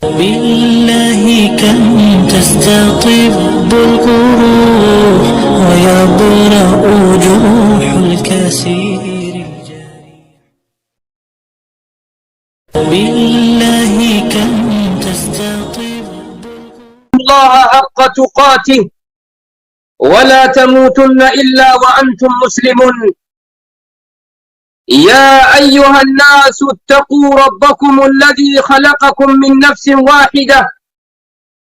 بالله كم تستطب القروح ويبرأ جروح الكثير الجريح. بالله كم تستطب الله حق تقاته ولا تموتن إلا وأنتم مسلمون. يا أيها الناس اتقوا ربكم الذي خلقكم من نفس واحدة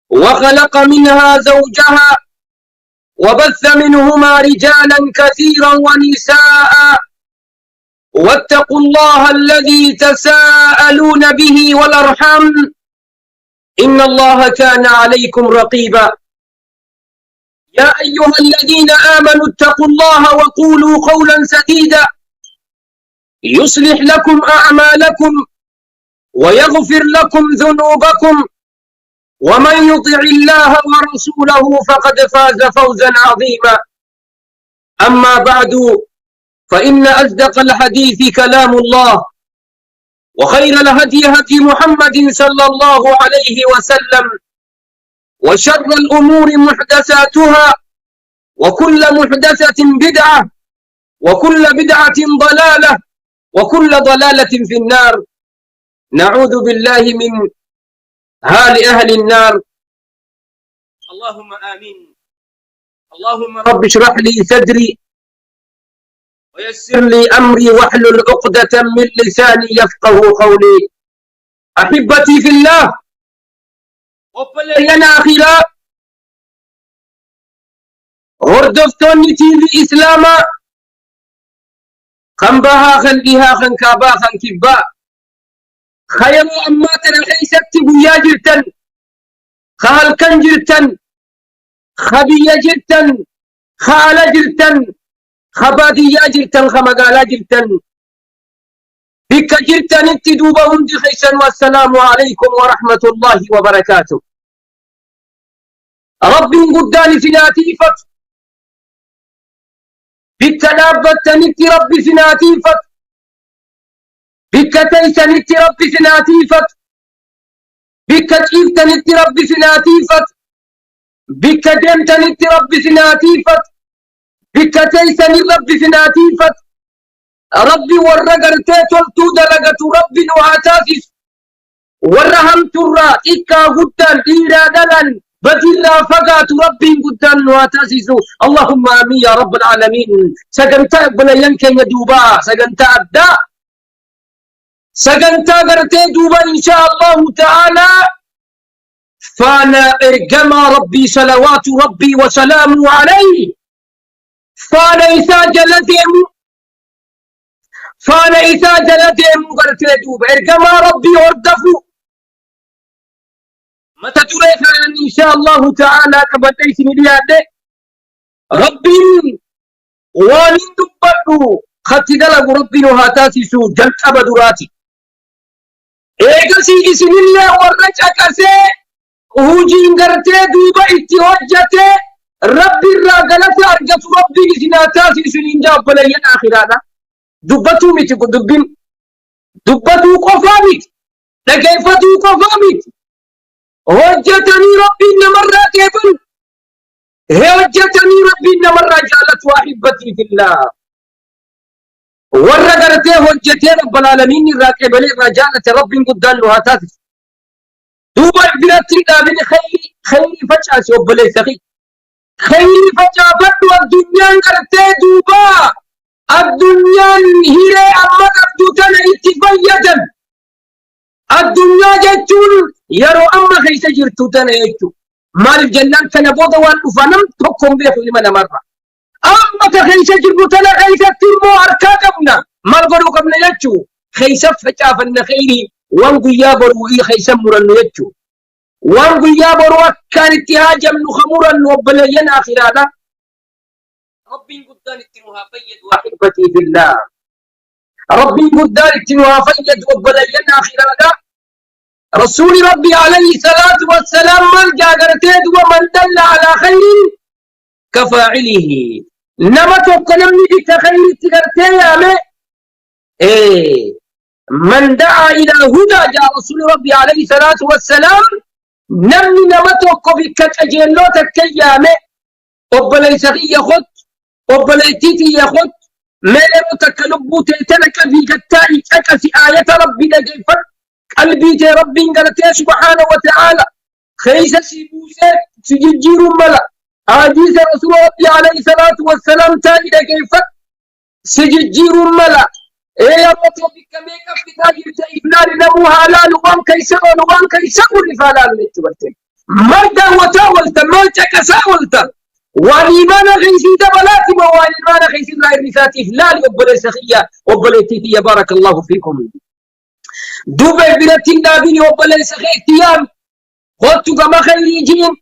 وخلق منها زوجها وبث منهما رجالا كثيرا ونساء واتقوا الله الذي تساءلون به والأرحام إن الله كان عليكم رقيبا. يا أيها الذين آمنوا اتقوا الله وقولوا قولا سديدا يصلح لكم أعمالكم ويغفر لكم ذنوبكم ومن يطع الله ورسوله فقد فاز فوزا عظيما. أما بعد فإن أصدق الحديث كلام الله وخير الهدي هدي محمد صلى الله عليه وسلم وشر الأمور محدثاتها وكل محدثة بدعة وكل بدعة ضلالة وكل ضلالة في النار. نعوذ بالله من أهل النار. اللهم آمين. اللهم رب اشرح لي صدري ويسر لي أمري واحلل عقدة من لساني يفقه قولي. أحبتي في الله وبلينا أخيرا هردفتوني TV إسلاما خن باها خن ديها خن كابا خن كبا خيرو أما تنخيست بويا جرتن خال كن جرتن خبيا جرتن خال جرتن خباديا جرتن خمقالا جرتن بك جرتن اتدوبهم دي خيسا. والسلام عليكم ورحمة الله وبركاته. ربي قداني في لاتيفك بك نابتنك ربي في ناتيفك بك تيسنك ربي في ناتيفك بك جيفتنك ربي في ناتيفك بك دمتنك ربي في ناتيفك بك تيسني ربي في ناتيفك. ربي ورقرتي تلتو دلقة ربي نواتاسس ورهمت الرا إكا قدان إيرا دلن بدلا فقات ربي قدان نواتاسس. اللهم آمين يا رب العالمين. سقنتا بلا ينكن يدوبا سقنتا أبدا سقنتا قرتي دوبا إن شاء الله تعالى. فانا إرقما ربي صلوات ربي وسلامه عليه. فانا إسا جلتهم قرتي دوبا إرقما ربي وردفو متى تريفا إن شاء الله تعالى كبتيس ملياده ربي وانين دبادو خطي دلق ربي نهاتاسسو جلت أبدراتي إيقسي إسن الله ورجع كسي هوجين قرتي دوبا اتوجته ربي الراقلة أرجت ربي إسناتاسسو ننجاب بلين آخرانا دبتو ميتي دبين دبتو قفامت لكيفتو قفامت وجتني ربي مرة كيفن وجتني ربي مرة جالت وأحبتي في الله ورقرتي وجتي رب العالمين الراكب لي رجالة ربي قدان له هاتاتي دوبا بلاتي دابين خيري فجأة سيوب لي سخي خيري فجأة بدو الدنيا قرتي دوبا الدنيا هي أما قبضتنا اتفايدا الدنيا جتون يرو أما خيس جرتوتنا يجتو مال الجنة كان بوضا والأفنم تقوم بيه لمن مرة أما خيس جرتوتنا خيس ترمو أركاكمنا مال قلو قبل يجتو خيس فجافن خيري وانقو يابرو خيس مرن يجتو وانقو يابرو كان اتهاجا من خمورا وبلين آخرانا. ربي قدان اتنوها فيد وأحبتي في الله. ربي قدان اتنوها فيد وبلين آخرانا. رسول ربي عليه الصلاة والسلام من جاغرتيد ومن دل على خير كفاعله. نما توقنمني بك خير تغرتي يا مي من دعا إلى هدى جاء رسول ربي عليه الصلاة والسلام نمني نمتوكو بك أجيلوتك كيامي وبليس يخط وبليتيتي يخط ميلو تكلبو تلك في جتاي أكسي آية ربي لجيفت قلبي تي ربي قالت سبحانه وتعالى خيس سيبوسي سججير ملا حديث رسول ربي عليه الصلاة والسلام تاني لجيفت سججير ملا إيه يا رب بك في تاجر تإفلال نمو هلال وان كيسر وان كيسر لفلال نتبرتين مردا وتاولت مالك كساولت والإيمان غيسي دبلاتي والإيمان غيسي لا إرثات إفلال وبلا سخية وبلا تيتي بارك الله فيكم دوبي بلتين دابيني وبلا سخي اختيام خدتو كما خيري جين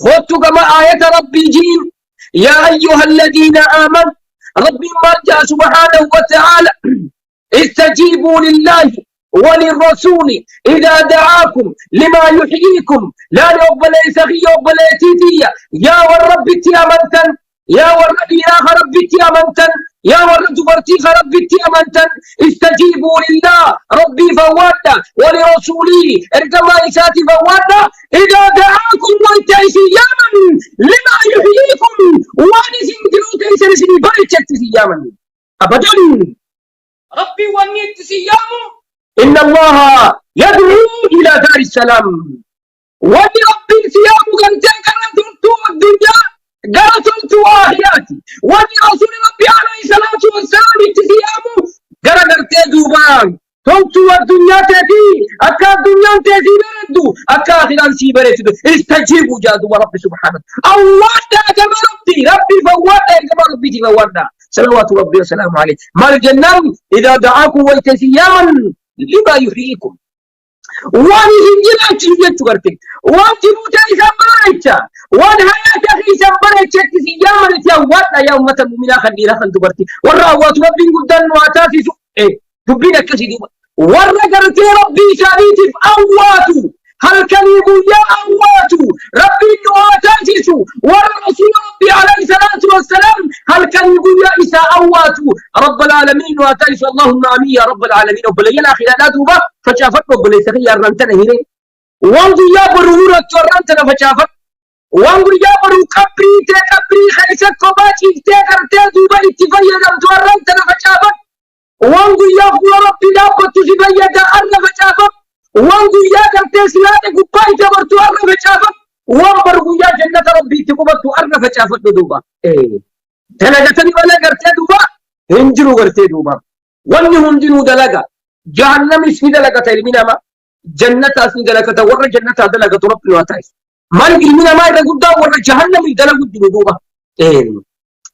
خدتو كما آية ربي جين يا أيها الذين آمنوا ربي مرجع سبحانه وتعالى استجيبوا لله وللرسول إذا دعاكم لما يحييكم لا يقبل سخي يقبل تيتية يا والرب تيامنتن يا والرب يا رب تيامنتن يا والرب برتيخ رب تيامنتن استجيبوا لله ربي فوانا ولرسوله ارجما إساتي فوانا إذا دعاكم وانتهي لما يحييكم وانسين دلوك إسرسين بريتشت سياما أبدا ربي ونيت سيامو إن الله يدعو إلى دار السلام ودي ربي سيامو قلت قرأت الدنيا قرأت آخراتي ودي رسول ربي عليه الصلاة والسلام سيامو قرأت دوبان تلت الدنيا تأتي أكا الدنيا تأتي بردو أكا آخران سي بردو استجيبوا جادوا رب سبحانه الله كما ربي فوانا كما ربي فوانا صلوات ربي وسلامه عليه ما الجنة إذا دعاكم ويتسياما لما يحييكم واني هنجلا تشيجت ورتك وانجبوا تايسا بريتشا وان هياتا خيسا بريتشا تسياما لتيواتنا يا أمة المؤمنة خلينا خلتبرتي والرأوات ربي قدن واتاسي إيه دبينا كسي ورّا قرتي ربي شريف أواتو هل كان يقول يا أواتو ربي نواتاتيسو ورّا رسول ربي عليه الصلاة والسلام هل كان يقول يا إساء أواتو رب العالمين واتيس اللهم آمين يا رب العالمين وبلينا خلالاتو با فشافت وبلي سخي الرنتنا هيرين وانظر يا برورة ورنتنا فشافت وانظر يا برو كبري خيسك كوباتي تكرتي با اتفايا ورنتنا فشافت وانظر يا ربي لا بتجي بيدا أرنا فشافت وانظر يا كرتي سلاتة قبائي تبرتو أرنا فشافت وانظر يا جنة ربي تقبتو أرنا فشافت دوبا إيه دلقتني ولا كرتي دوبا هنجرو كرتي دوبا واني هنجرو دلقا جهنم اسمي دلقا المنا ما جنة اسمي دلقا ورا جنة دلقا ربي واتايس مالك المنا ما إذا قد ورا جهنم دلقا دوبا إيه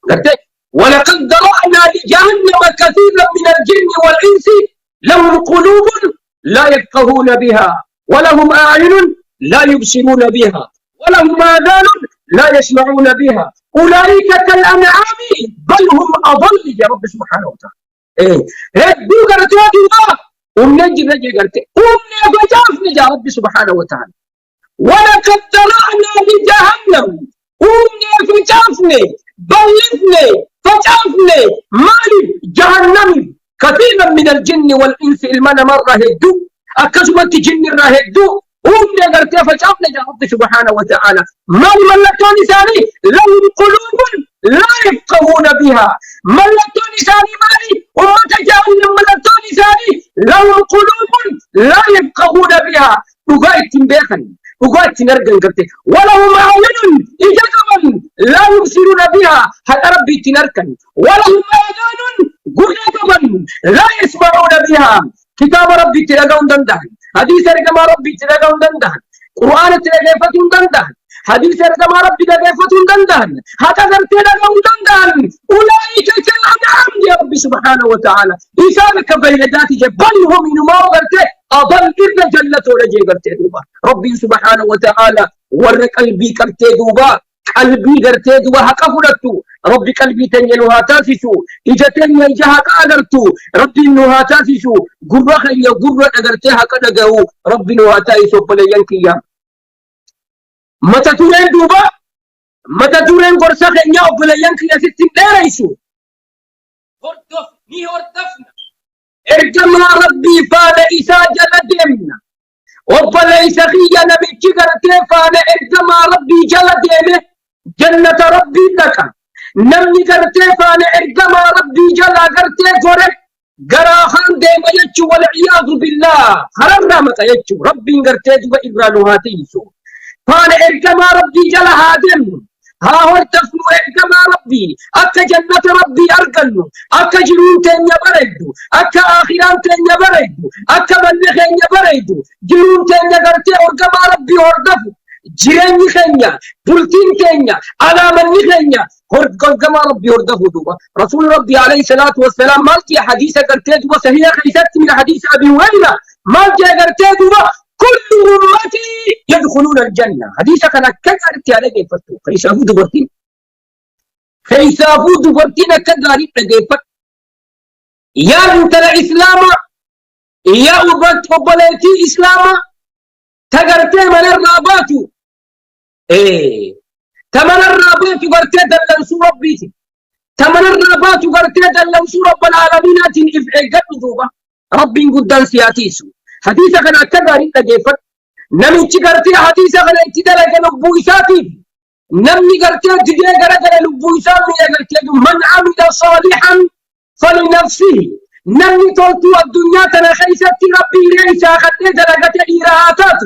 كرتي ولقد ذرأنا لجهنم كثيرا من الجن والإنس لهم قلوب لا يفقهون بها ولهم أعين لا يبصرون بها ولهم آذان لا يسمعون بها أولئك كالأنعام بل هم أضل يا رب سبحانه وتعالى إيه هدو قرتوا دوبا ونجي قرتي فجافنا يا رب سبحانه وتعالى ولقد ذرأنا لجهنم فجافنا بلفنا فجافنا مالي جهنم كثيرا من الجن والإنس المنا مرة هدو أكسبت جن راهدو نقرتي فجافنا يا رب سبحانه وتعالى مالي ملتوني ثاني لهم قلوب لا يفقهون بها ملتوني ثاني مالي ومتجاهل ملتوني ثاني لهم قلوب لا يفقهون بها وقايت بيخن وقايت نرجع قرتي ولهم أعين إجابا لا يبصرون بها هل ربي تنركن ولهم آذان قربا لا يسمعون بها كتاب ربي تلقون دندهن حديث رقم ربي تلقون دندهن قرآن تلقون دندهن حديث رقم ربي تلقون دندهن هكذا تلقون دندهن أولئك كالأنعام يا ربي سبحانه وتعالى إسابك بين ذاتي بل هم إنما وغرته أضل إذن جلة ولجي قرتي دوبا ربي سبحانه وتعالى ور قلبي قرتي دوبا قلبي قرتي دوبا حقا فلتو ربي قلبي تنينوها تاسسو إجتني إجاها قادرتو ربي إنوها تاسسو قرى خيّا قرى أقرتها قدقه ربي إنوها تاسسو فلينكيا متى تورين دوبا متى تورين قرصة خيّا فلينكيا ستين ديريسو هردف ني هردفنا إرجما ربي فانا إساجة لديمنا وبليس خيّا نبيتش قرتي فانا إرجما ربي جلديمه جنة ربي لك نمني قرتي فانا إرجما ربي جلا قرتي قرق قراخان ديما يجو والعياذ بالله خررنا متى يجو ربي قرتي دوبا إبرانوهاتيسو فانا إرجما ربي جلا هادم ها هو التفنو إرجما ربي أكا جنة ربي أرقلو أكا جنون تنيا بردو أكا آخران تنيا بردو أكا ملخين بردو جنون تنيا قرتي إرجما ربي هردفو جيراني خنيا بلتين كنيا على من خنيا إرجما ربي هردفو دوبا رسول ربي عليه الصلاة والسلام مالتي حديثة قرتي دوبا صحيح خيثت من حديث أبي هريرة مالتي قرتي دوبا كل أمتي يدخلون الجنة حديثة كان كقرتي على جيفتو خيسافو دبرتين خيسافو دبرتين كقاري لجيفت يا انت الإسلام يا أبت وبلتي إسلام تقرتي من الراباتو إيه تمن الراباتو قرتي دلنسو ربيتي تمن الراباتو قرتي دلنسو رب العالمين إفعي قد دوبا ربي قدان سياتيسو حديثة كان أكبر لجيفت نمي تقرتي حديثة كان اتدلق لبو إساتي نمي قرتي تدلق لبو إساتي من عمل صالحا فلنفسه نمي تلتو الدنيا تنخيست ربي ليس أخذت دلقت إيراتات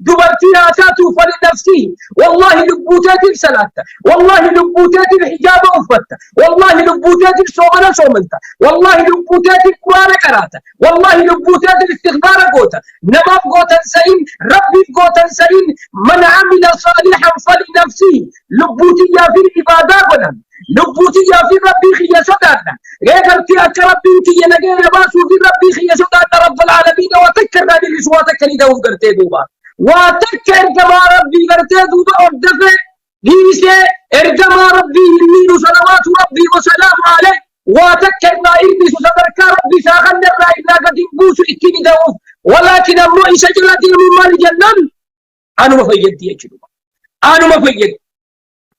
دبرتي آتاتو فلنفسه والله لبوتات الصلاة والله لبوتات الحجاب وفت والله لبوتات الصومنة صومنتا والله لبوتات القرآن قراتا والله لبوتات الاستغفار قوتا نماف قوتا سعين ربي قوتا سعين من عمل صالحا فلنفسه لبوتي في العبادة ونم لبوتي في ربي خي صدانا غيرتي أك ربي تي نجير باسو في ربي خي صدانا رب العالمين وتكرنا لرسواتك لدو قرتي دوبا وتكر كما ربي قرتي دوبا أردفه ليسي ارجما ربي يمين صلوات ربي وسلام عليه وتكرنا إربس صدرك ربي ساخن الرأي لا قد ينبوس إتني دوف ولكن أمرؤي شجرة من مال جنن أنا ما فيدي يجلوبا أنا ما فيدي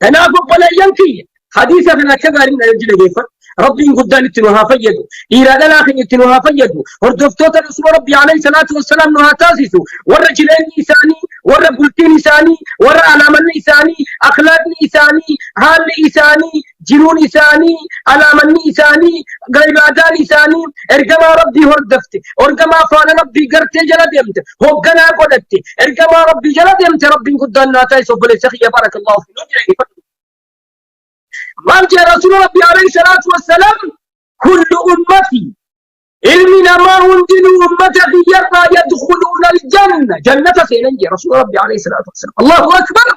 تنافق ولا ينكي حديثا فينا كذا لنا يجل جيفا ربي قدان اتنوها فيدو إيراد الآخر اتنوها فيدو هردفتوت رسول ربي عليه الصلاة والسلام نها تاسسو والرجلين إساني والرجلتين إساني والعلامة إساني أخلاق إساني حال إساني جنون إساني علامة إساني غيبادان إساني إرجما ربي هردفت إرجما فانا ربي قرت جلد يمت هو جنا قدرت إرجما ربي جلد يمت ربي قدان ناتايسو بلسخية بارك الله فيك مالك يا رسول ربي عليه الصلاة والسلام كل أمتي علمنا ما هندنوا أمتك يرى يدخلون الجنة جنة سينجي رسول ربي عليه الصلاة والسلام الله أكبر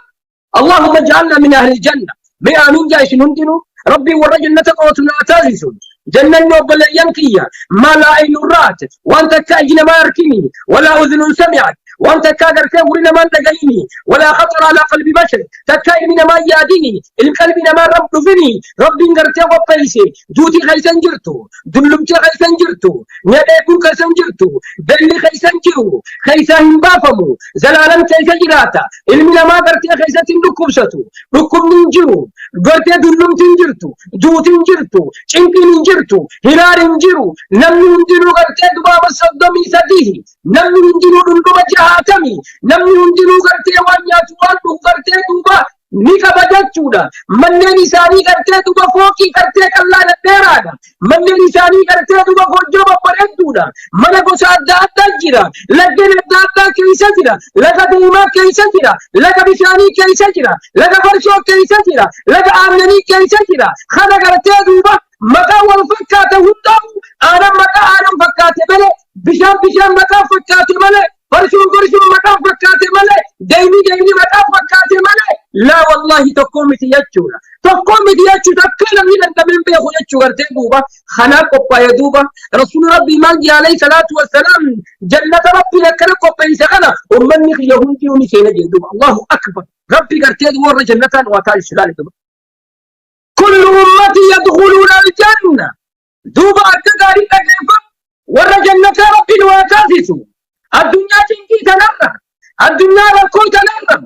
اللهم اجعلنا من أهل الجنة مئة من جايش هندنوا ربي ورجنة قوتنا تازسون جنة نوبل ينكية ما لا عين رات وانت كاجن ما يركني ولا أذن سمعت وانت كاجر كورنا ما لقيني ولا خطر على قلب بشر تكاين ما ياديني القلب ما رب فيني ربي نغرتي وبيسي جوتي خيسن جرتو دلمتي خيسن جرتو نيبون خيسن جرتو دلي خيسن جرو خيسن بافمو زلالم خيسن جراتا علمنا ما غرتي خيسن نكوبشتو ركم نجرو غرتي دلمتي جرتو جوتي جرتو چنكي جرتو هلال جرو نم نجرو غرتي دباب صدمي سديه نم نجرو دندو جهاتمي نم نجرو غرتي وانياتو وانو غرتي دوبا نيكا بجاتشودا مني نساني غرتي دوبا فوقي غرتي كلا نتيرادا مني نساني غرتي دوبا فوجوبا بريدودا من غوسا دادا جيرا لگن دادا كيسا جيرا لگا ديما كيسا جيرا لگا بشاني كيسا جيرا لگا فرشو كيسا جيرا لگا آمني كيسا جيرا خدا غرتي دوبا مكا والفكات هندو أنا مكا أنا فكات ملي بشام مكا فكات ملي فرشو مكا فكات ملي ديني مكا فكات ملي لا والله تقوم تيجونا تقوم تيجو تكلم إلى النبي بيخو يجو غرتي دوبا خناق قبا دوبا رسول ربي مانجي عليه الصلاة والسلام جنة ربي لكنا قبا يسخنا ومن يهودي ونسينا دوبا الله أكبر ربي غرتي دوبا جنة واتال الشلال دوبا كل أمتي يدخلون الجنة دوبا أكداري لكيفا ورى جنة ربي واتاسسو الدنيا تنكي تنرم الدنيا ركو تنرم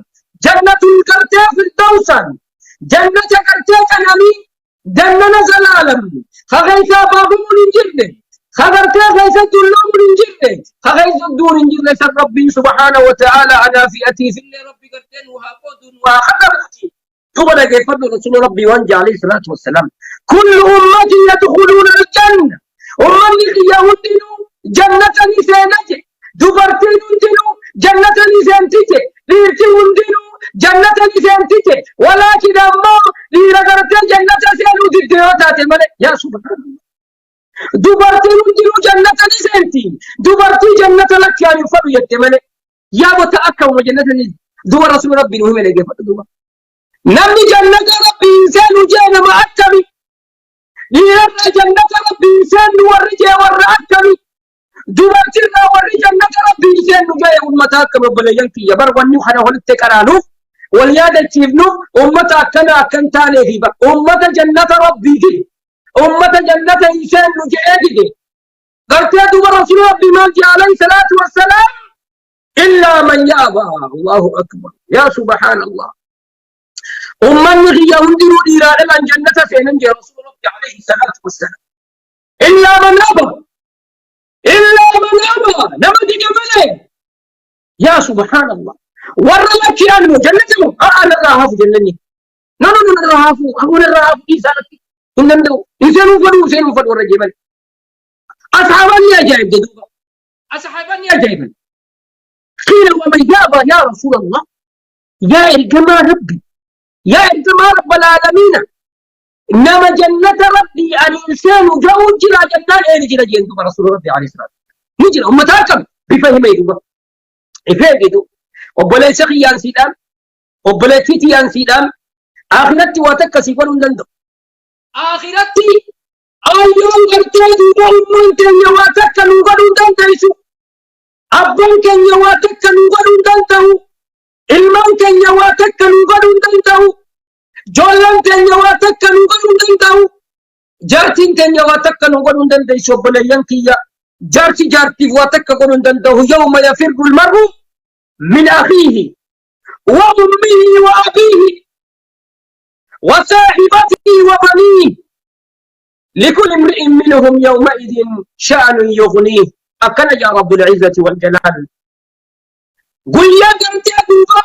جنة الكرتي في الدوسن جنة كرتي كنامي جنة زلالم خغيثا بابو من جنة خبرتي خيست اللوم الانجيل خيست الدون انجيل سر ربي سبحانه وتعالى على فئتي في اللي ربي قرتين وهاقود وخبرتي تبدا كيف رسول ربي وانجى عليه الصلاه والسلام كل امتي يدخلون الجنه امتي يهودين جنه نسانته دبرتين دينو جنه نسانته ليرتون دينو جنه نسانته ولكن اما ليرغرت جنه سيلو ديوتات الملك يا سبحان الله dubartiin hundinuu jannata ni seenti dubartii jannata lakkaan hin fadhu jette malee yaa bota akkuma jannata ni duba rasuul rabbiin uume legeeffadhu duba namni jannata rabbiin seenu jee nama akkami dhiirarra jannata rabbiin seenu warri jee warra akkami dubartiirra warri jannata rabbiin seenu jee ummata akkama obboleeyyan kiyya bar wanni kana walitti qaraanuuf wal yaadachiifnuuf ummata akkana akkan taaneefi ummata jannata rabbiiti أمة جنة إنسان نجعله قرتاد ورسول ربي مالك عليه الصلاة والسلام إلا من يأبى الله أكبر يا سبحان الله أمة نغي يهندر إلى أن جنة سيننجي رسول ربي عليه الصلاة والسلام إلا من أبى نمد جمله يا سبحان الله ورى لك أنه جنته أنا راها في جنني نحن راها في أقول راها في إسالتي إنما إنسان فدو الرجال أصحابني أجايب جدوبا أصحابني أجايب قيل ومن يابا يا رسول الله يا إرجما ربي يا إرجما رب العالمين إنما جنة ربي الإنسان جاء جرى جنان أين جرى جندوبا رسول ربي عليه الصلاة والسلام يجرى أمتاكم بفهم يدوبا إفهم يدو وبلا سخي يان سيدام وبلا تيتي يان سيدام آخرتي واتكسي فلون دندو آخرتي أيون قرتي دوبا كن يواتك نغدون دنتيسو أبن كن يواتك نغدون دنتو إلمان كن يواتك نغدون دنتو جولان كن يواتك نغدون دنتو جارتين كن يواتك نغدون دنتيسو بليان كيا جارتي واتك نغدون دنتو يوم يفر المرء من أخيه وأمه وأبيه وصاحبته وبنيه لكل امرئ منهم يومئذ شأن يغنيه أكن يا رب العزة والجلال قل يا قرتي أدوبا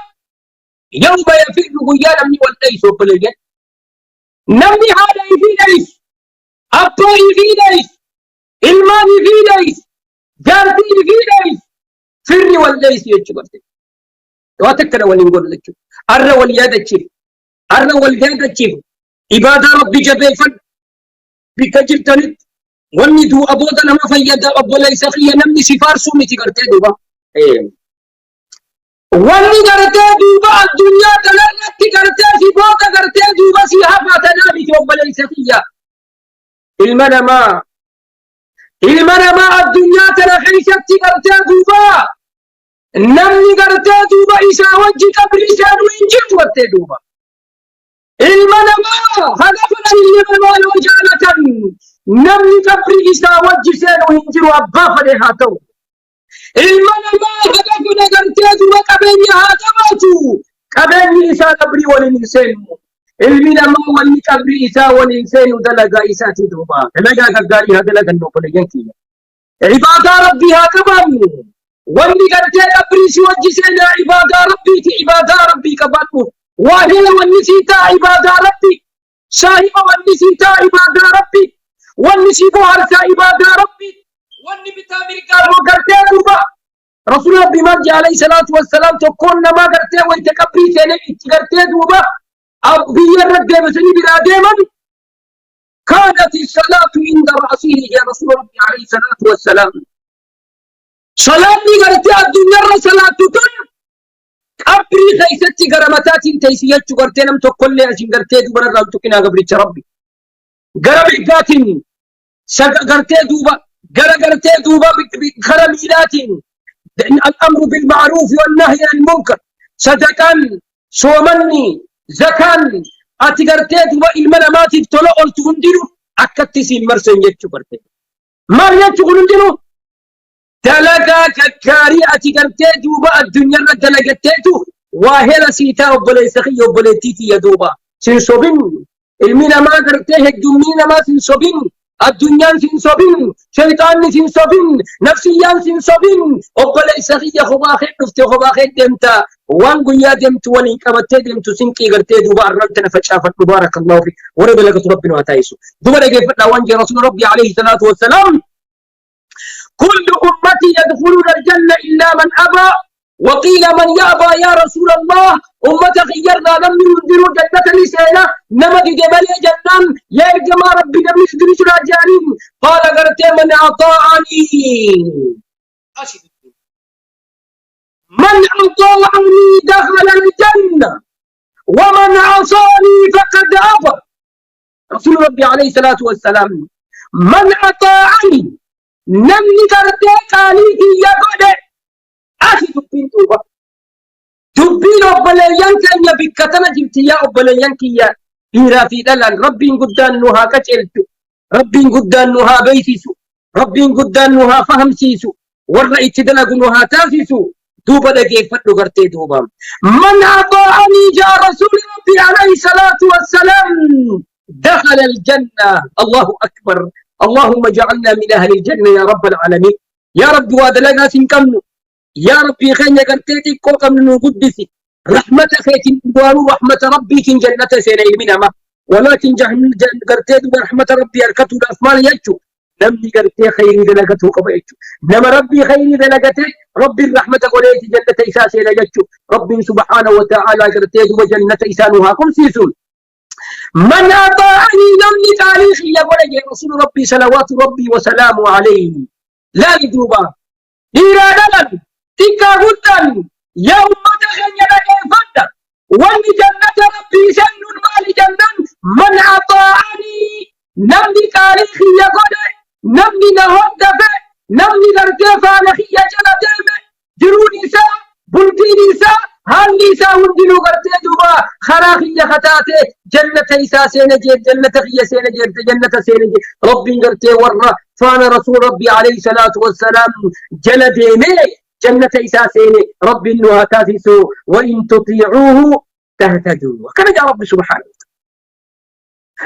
يوم يفر قيانا من والليس وبلغت نمي هذا في ليس أبطائي في ليس إلمان في ليس جارتي في ليس فر والليس يجبرتي واتكنا ولنقول لك أرى واليادة أرى والجادة تشيف عبادة ربي جبيفا بكجر تنت وني دو أبودا لما فيدا أبو ليس خيا نمني سفار سومي تقرتي دوبا وني قرتي دوبا الدنيا تلرت تقرتي في بودا قرتي دوبا سيحفا تنامي أبو ليس خيا المنما الدنيا تلخيشت تقرتي دوبا نمني قرتي دوبا إسا وجه قبر إسا وينجر وقتي دوبا المنما هدفنا المال وجالة نمني قبر إسا وجه سين وينجر وأبا فليهاتو المنما هدفنا قرتي دوبا قبرني هاتماتو قبرني إسا قبري ولنسين المنما ولي قبر إسا ولنسين دلقا إسا تدوبا دلقا قبري هدلقا النوبل ينكي عبادة ربي هاتمان ولي قرتي قبري سوجه سين عبادة ربي عبادة ربي كباتو وهي والنسيتا عبادة ربي شاهمة والنسيتا عبادة ربي والنسيبو هرسا عبادة ربي والنبتا مرقال وقرتي دوبا رسول ربي مرجع عليه الصلاة والسلام تكون ما قرتي ويتكبري سيني قرتي دوبا أبي الرقى بسني برادي من كانت الصلاة عند رأسه يا رسول ربي عليه الصلاة والسلام صلاة قرتي الدنيا صلاة تن قبري خيستي غرمتات تيسيات قرتي نم تقول لي عشان قرتي دوبا رأيتو كنا قبري ربي غربي قاتين قرتي دوبا قرتي دوبا خرميلات الأمر بالمعروف والنهي عن المنكر صدقا صومني زكان أتقرتي دوبا المنامات تلو التهنديرو أكتسي المرسن يتشو قرتي ما يتشو قلنديرو دلقا ككاري أتقرتي دوبا الدنيا دلقتيتو واهلا سيتا وبليسخي وبليتيتي يا دوبا سنصبين المينا ما قرتيه الدمينا ما سنصبين الدنيا سنصبين شيطان سنصبين نفسيا سنصبين أقبل إسخية خباخي نفتي خباخي دمتا وان قويا دمت ولين كمتي دمت سنكي غرتي دوبا الرمتنا فشافت مبارك الله فيك ورب لك ربنا وتايسو دوبا لك فتنا وانجي رسول ربي عليه الصلاة والسلام كل أمتي يدخلون الجنة إلا من أبى وقيل من يأبى يا رسول الله أمتك خيرنا لم ينذروا جنة لسينا نمد جبل جنان يا جماعة ربي لم يدرس راجانين قال قرتي من أطاعني من أطاعني دخل الجنة ومن عصاني فقد أبى رسول ربي عليه الصلاة والسلام من أطاعني نمني قرتي قالي يا قد أخي دبين توبة دبين أبليان كان بكتنا جبت يا أبليان كيا هيرا في دلال ربي قدان نوها كتلتو ربي قدان نوها بيسيسو ربي قدان نوها فهم سيسو ورأيت دلق نوها تاسيسو دوبة لكي فتلو قرتي دوبة من أطاعني جاء رسول ربي عليه الصلاة والسلام دخل الجنة الله أكبر اللهم اجعلنا من أهل الجنة يا رب العالمين يا رب وادلنا سنكمنو يا ربي خيني قرتيتي كوكا من قدسي رحمة خيتي دوارو رحمة ربي كن جنة سينا منما ولكن قرتيت برحمة ربي أركتو الأسمان يجو نمني قرتي خيري دلقته قبيتو نما ربي خيري دلقته ربي الرحمة قوليتي جنة إسا سينا يجو ربي سبحانه وتعالى قرتيت وجنة إسانها كم سيسون من أطاعني نمني تاريخي يقول يا رسول ربي صلوات ربي وسلامه عليه لا يدوبا إيرادا تكا غدن يا أمة خيّنا كيفنا وان جنة ربي سن مال جنن من أطاعني نمني تاريخي يقول نمني نهد دفع نمني نرتفع نخي جنة جرون نساء بلتي نساء هل نساء هندلو قرتي دوبا خراخي خطاتي جنة إساء سينجير جنة خي سينجير جنة سينجير ربي قرتي ورّا فانا رسول ربي عليه الصلاة والسلام جلديني جنة إساسين رب إنها تاسسوا وإن تطيعوه تهتدوا وكان يا رب سبحانه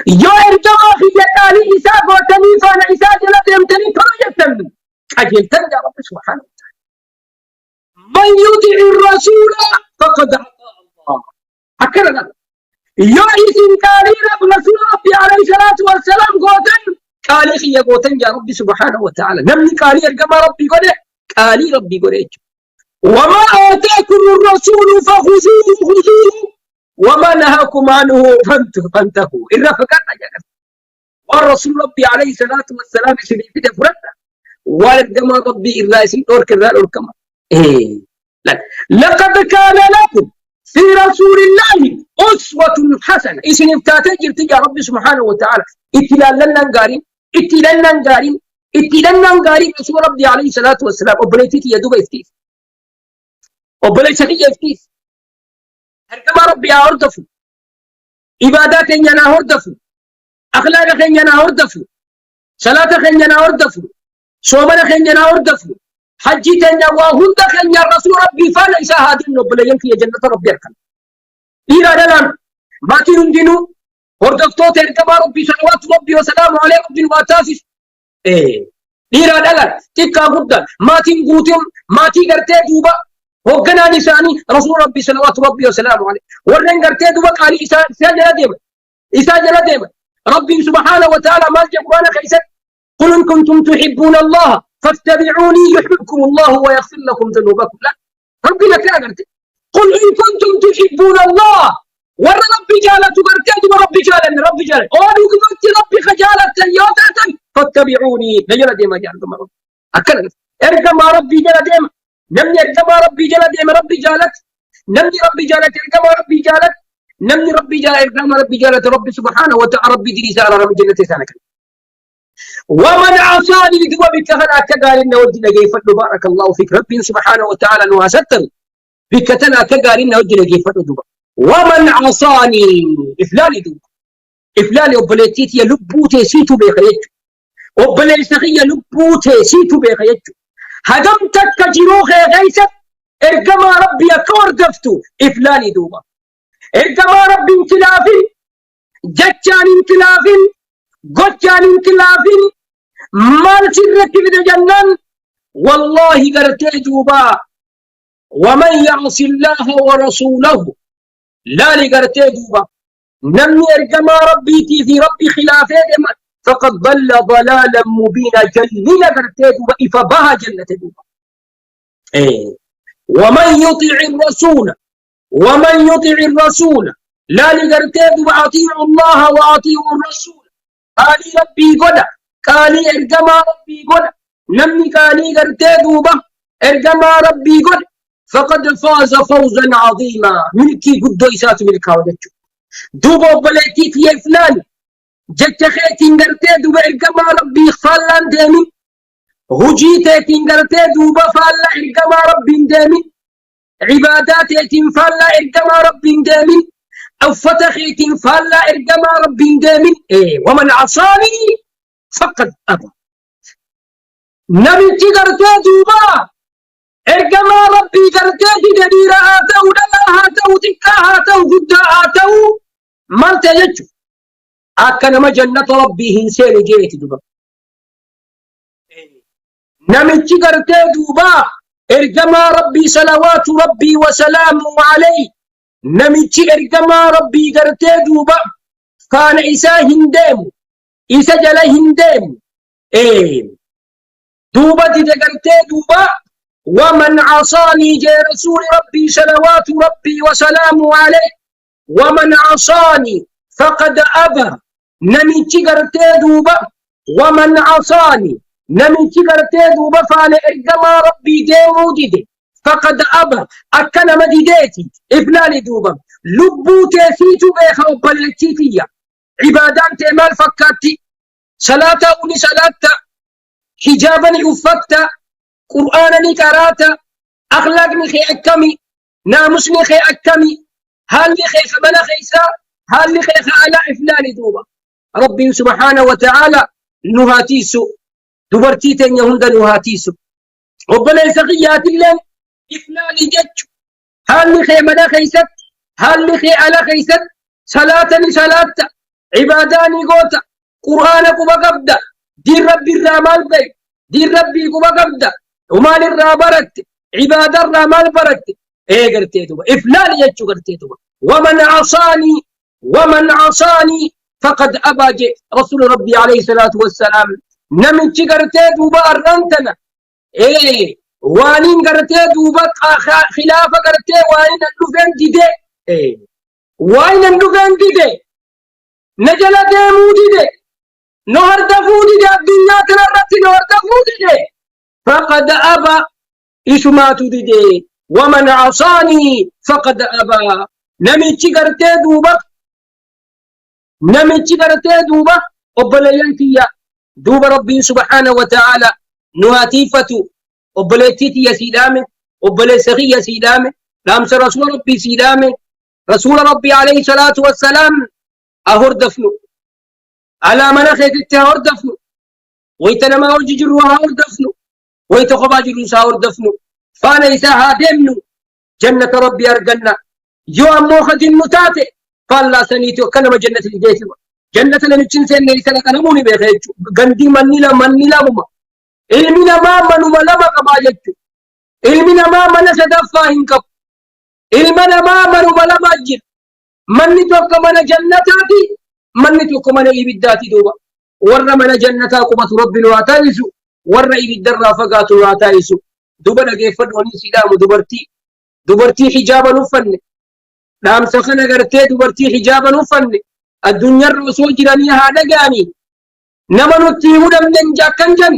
يا إرجما في يتالي إساء وتني فانا إساء جلد يمتني فرجتن أجلتن يا رب سبحانه من يطيع الرسول فقد أطاع الله هكذا يا إسم كالي رب رسول ربي عليه الصلاة والسلام قوتن كالي خي قوتن يا رب سبحانه وتعالى نمني كالي إرجما ربي قوله قالي ربي قريج وما آتاكم الرسول فخذوه خذوه وما نهاكم عنه فانتهوا إلا فكرنا جاكس والرسول ربي عليه الصلاة والسلام شريف فرنا والدما ربي إلا يسين أورك الرال أوركما إيه لقد كان لكم في رسول الله أسوة حسنة إسن افتاتي جرتي ربي سبحانه وتعالى اتلالنا نقارين اتلالنا نقارين اتلالنا نقارين رسول ربي عليه الصلاة والسلام وبليتي يدوب يفتيس وبليتي يفتيس هركما ربي أردفو عبادات ينا أردفو أخلاق ينا أردفو صلاة ينا أردفو صومنا ينا أردفو حجي تنيا وهند يا رسول ربي فليس هذه النبلين في جنة ربي أركان إيرا دلان باتي هندينو أردفتو تركما ربي صلوات ربي وسلام عليه ربي واتاسس إيرا دلان تكا قدن ماتي نقوتهم ماتي قرتي دوبا وقنا نساني رسول ربي صلوات ربي وسلام عليه ورن قرتي دوبا قالي إسا جل ديما ربي سبحانه وتعالى ما القرآن خيسا قل إن كنتم تحبون الله فاتبعوني يحببكم الله ويغفر لكم ذنوبكم لا ربي لك قرتي قل إن كنتم تحبون الله ور ربي جالت قرتي ربي جالت ربي جالت أولو قلت ربي خجالت تيوتا فاتبعوني نجل ديما جالت ربي أكل ارجم ربي جل ديما نمني ارجم ربي جل ديما ربي جالت نمني ربي جالت ارجم ربي جالت نمني ربي جالت ارجم ربي جالت ربي سبحانه وتعالى ربي دريسا على رب جنة سانك ومن عصاني لدوا بك هنا كقال إنه ودنا كيف بارك الله فيك ربي سبحانه وتعالى أنه ستر بك تنا كقال إنه ودنا كيف دوا ومن عصاني إفلالي دوا إفلالي وبليتيتي لبوتي سيتو بيخيج وبليسخي لبوتي سيتو بيخيج هدمتك كجروخ غيثة إرقما ربي أكور دفتو إفلالي دوا إرقما ربي انتلافي جتان انتلافي قجان انكلافين مال سرك في جنان والله قرتي دوبا ومن يعص الله ورسوله لا لقرتي دوبا نمني ارجما ربيتي في ربي خلافه فقد ضل ضلالا مبينا جلنا قرتي دوبا إفبها جنة دوبا إيه. ومن يطع الرسول لا لقرتي دوبا أطيعوا الله وأطيعوا الرسول قال ربي قد قال ارجما ربي قد نمني قالي قرتي دوبا ارجما ربي قد فقد فاز فوزا عظيما ملكي قد إسات ملكا ودجو دوبا بلاتي في فلان جت خيتي قرتي دوبا ارجما ربي فالان ديمي هجيتي قرتي دوبا فالا ارجما ربي ديمي عباداتي فالا ارجما ربي ديمي أو فتخيت فالا ارجما ربي ديمي إيه ومن عصاني فقد أبى نبي قرتي دوبا ارجما ربي قرتي جديرا هاتو دلا هاتو تكا هاتو قدا هاتو مالت يجو أكنا ما جنة ربي هنسير جيت دوبا نمت قرتي دوبا ارجما ربي صلوات ربي وسلامه عليه نمت ارجما ربي قرتي دوبا كان إسا هندم إسا جل هندم دوبا دي قرتي دوبا ومن عصاني جاء رسول ربي صلوات ربي وسلامه عليه ومن عصاني فقد أبى نمي تشغرتي دوبا ومن عصاني نمي تشغرتي دوبا فانا ارجما ربي ديمو ديدي فقد أبى أكنا مديديتي إفلالي دوبا لبو تيسيتو بيخا وبلتيتيا عبادان تيمال فكاتي صلاة أولي صلاة حجابا أفتا قرآن كراتا أخلاق خي أكمي ناموس خي أكمي هل خي خبلا خيسا هل خي على إفلان دوبا ربي سبحانه وتعالى نهاتيسو دبرتيتين يهند نهاتيسو ربنا يسقيات اللين إفلان جج هل خي ملا خيست هل خي على خيست صلاة عباداني قوتا قرآن كوبا قبدا دين ربي الرامال بي دين ربي كوبا قبدا ومال الرابرت عبادة الرامال برت ايه قرتي دوبا افلال يجو قرتي دوبا ومن عصاني فقد أبى رسول ربي عليه الصلاة والسلام نمن قرتي دوبا الرنتنا ايه وانين قرتي دوبا خلافة قرتي وانين اللفين ديدي ايه وانين اللفين ديدي نجل ديمو ديدي نهر دفو ديدي الدنيا تنرت نهر دفو ديدي فقد أبى إسما تدي ومن عصاني فقد أبى نمي تشغرتي دوبا وبليانتيا دوبا ربي سبحانه وتعالى نهاتيفتو وبليتيتي يا سيدامي وبلي سخي يا سيدامي لامس رسول ربي سيدامي رسول ربي عليه الصلاة والسلام أهور دفنو على مناخي تتهور دفنو ويتنما وججروها أهور دفنو ويتخبا جلوسا وردفنو فانا إساها دمنو جنة ربي أرقلنا يو أموخة النتاتي قال لا سنيتي وكنما جنة الجيش جنة لنجن سنة إسانا كنموني بيخيجو قندي منيلا مما علمنا ما منو ملما قباجتو علمنا ما من سدفا هنكب علمنا ما منو ملما جل مني توقع من جنتاتي مني توقع من إبداتي دوبا ورنا من جنتا قبط ربي الواتايسو ورّا يبدرّا فقاتوا واتايسو دوبنا كيفن وني سلام دبرتي حجابا نفن نام سخنا قرتي دبرتي حجابا نفن الدنيا الرسول جراني هذا قاني نمن التيمون من جاكن جن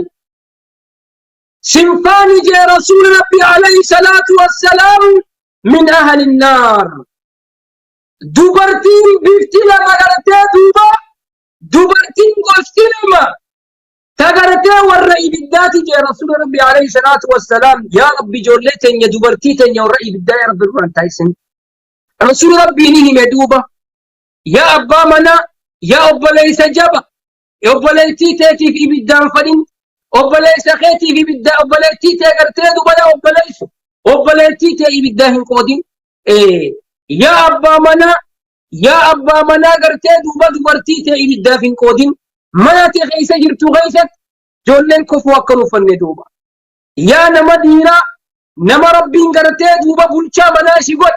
سنفاني جاء رسول ربي عليه الصلاة والسلام من أهل النار دبرتي بفتي لما قرتي دبرتي قفتي لما تقرتي والرأي بالذات جاء رسول ربي عليه الصلاة والسلام يا ربي جولتين يا دبرتيتين يا والرأي بالذات يا رب الرحمن تايسن رسول ربي نهي مدوبة يا أبا منا يا أبا ليس جبا يا أبا ليتيتي في بالدان فلين أبا ليس خيتي في بالدان أبا ليتيتي قرتي دوبا يا أبا ليس أبا ليتيتي بالدان قودين إيه يا أبا منا قرتي دوبا دبرتيتي بالدان قودين مناتي غيسة جرتو غيسة جولين كفو أكنو فندوبا يا نما دينا نما ربي انقرتي دوبا بلشا مناشي قد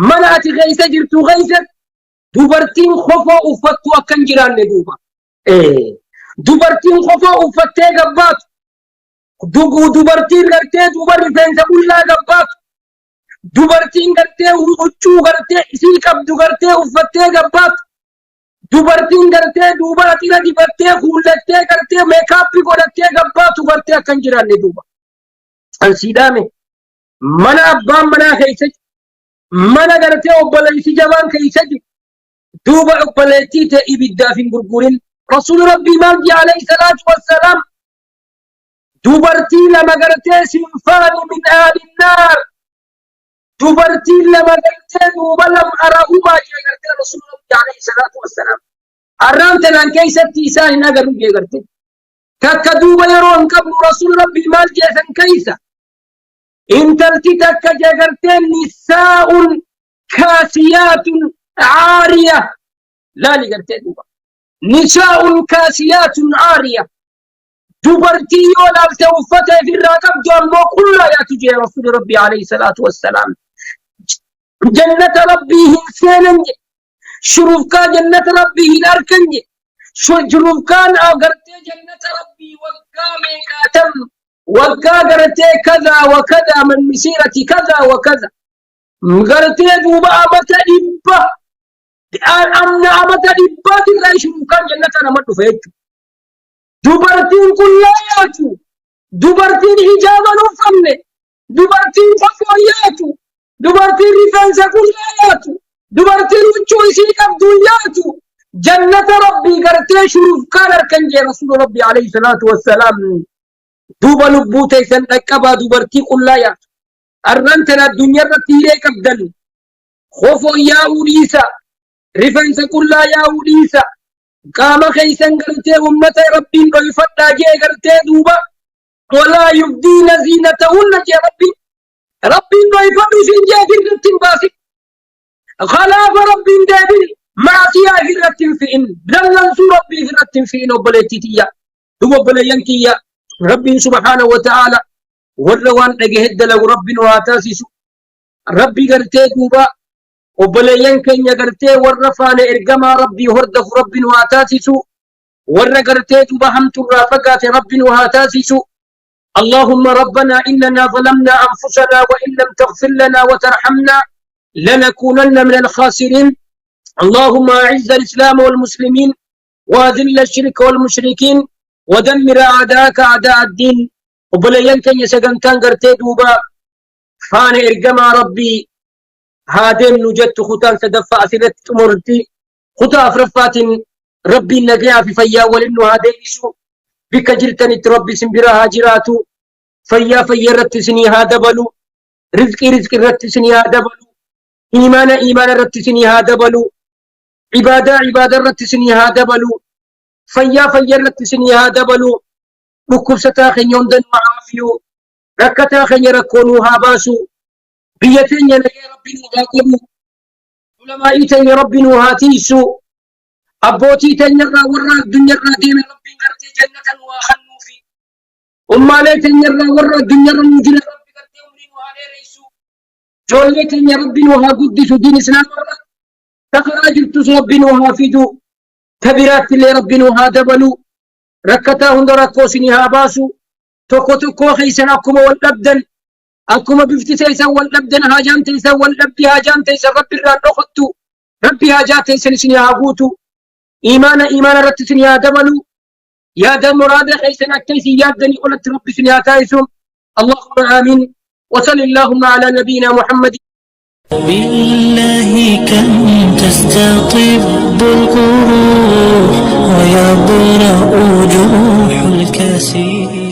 مناتي غيسة جرتو غيسة دوبرتين خفو أفتو أكن جران دوبا دوبرتين خفو أفتي قبات دوبرتين غرتي دوبر رفنسا كلها قبات دوبرتين غرتي وچو غرتي سيل قبدو غرتي أفتي قبات دوبرتين غرتي دوبرتين دبرتي خولتي غرتي ميكابي غرتي قبات غرتي أكن جران دوبا السيدامي منا أبام منا خيسج منا غرتي أباليسي جوان خيسج دوبا أباليتي تأيبدا في غرغورين رسول ربي مالجي عليه الصلاة والسلام دوبرتي لما غرتي سنفان من أهل النار دوبرتي لما غرتي دوبا لم أرهما جي غرتي رسول ربي عليه الصلاة والسلام أرامتنا كيسة تيسان نغرو جي غرتي كاكا دوبا يرون قبل رسول ربي مالجي سن كيسة انتلتي تكا جي غرتي نساء كاسيات عارية لا لغرتي دوبا نساء كاسيات عارية دوبرتي ولا توفتها في الراكب جنبو كلها يا تجي رسول ربي عليه الصلاة والسلام جنة ربي هنسانج شروف كان جنة ربي هناركنج شروف كان أغرتي جنة ربي وقامي كاتم وقا غرتي كذا وكذا من مسيرة كذا وكذا غرتي دوبا أمتا إبا أمنا أمتا إبا تغير شروف كان جنة نمت فيتو دوبرتين كلياتو دوبرتين حجابا نفمني دوبرتين فقوياتو دوبرتين رفانسا كلياتو دوبرتين وچوشي كبدوياتو جنة ربي قرتي شروف كان اركنجي رسول ربي عليه الصلاة والسلام دوبا لبوتي سنتكبا دوبرتي كلياتو أرنتنا الدنيا رتيري كبدن خوفو يا أوليسا رفانسا كلا يا أوليسا قام خيسن قرتي أمة ربي ويفتى جي قرتي دوبا ولا يبدين زينتهن جي ربي ويفتى سنجي قرت باسي خلاف ربي دابل معصية قرت فإن بلنسو ربي قرت فإن وبليتيتيا وبلينكيا ربي سبحانه وتعالى والروان اجهد له ربي واتاسس ربي قرتي دوبا وبلين كن يغرتي ورفان ارغما ربي هردف رب واتاسسو ورغرتي بهمت الرافقات رب واتاسسو اللهم ربنا اننا ظلمنا انفسنا وان لم تغفر لنا وترحمنا لنكونن من الخاسرين اللهم اعز الاسلام والمسلمين واذل الشرك والمشركين ودمر اعداءك اعداء الدين وبلين كن يسغنتان غرتي دوبا فان ارغما ربي هادين نجت خطان تدفع أسرت مرتي خطا أفرفات ربي النجاة في فيا ولنو هادين شو بك جرتني ربي سنبرا هاجراتو فيا رتسني هذا بلو رزقي رتسني هذا بلو إيمان رتسني هذا بلو عبادة رتسني هذا بلو فيا رتسني هذا بلو ركبستا خنيون دن معافيو ركتا خني ركونو هاباسو بيتين يا ربي نغاقبو علماء يا ربي نهاتيسو أبوتي تنيرا ورا الدنيا دين ربي قرتي جنة وخنو في أمالي تنيرا ورا الدنيا نجل ربي قرتي أمري وهالي ريسو جولي يا ربي نها قدسو دين إسلام ورا تخراجل تس ربي نها فيدو كبيرات اللي ربي نها دبلو ركتا هندرا كوسنها باسو توكو خيسنا كما والأبدن أكما بفتسيسا والأبدن هاجان تيسا والأبدي هاجان تيسا ربي الران نخطو ربي هاجات تيسا نسنيا هاقوتو إيمان رتسنيا دبلو يا دم مراد خيسنا كيسي يادني قلت ربي سنيا تايسو اللهم آمين وصل اللهم على نبينا محمد بالله كم تستطيب القروح ويبرأ جروح الكسير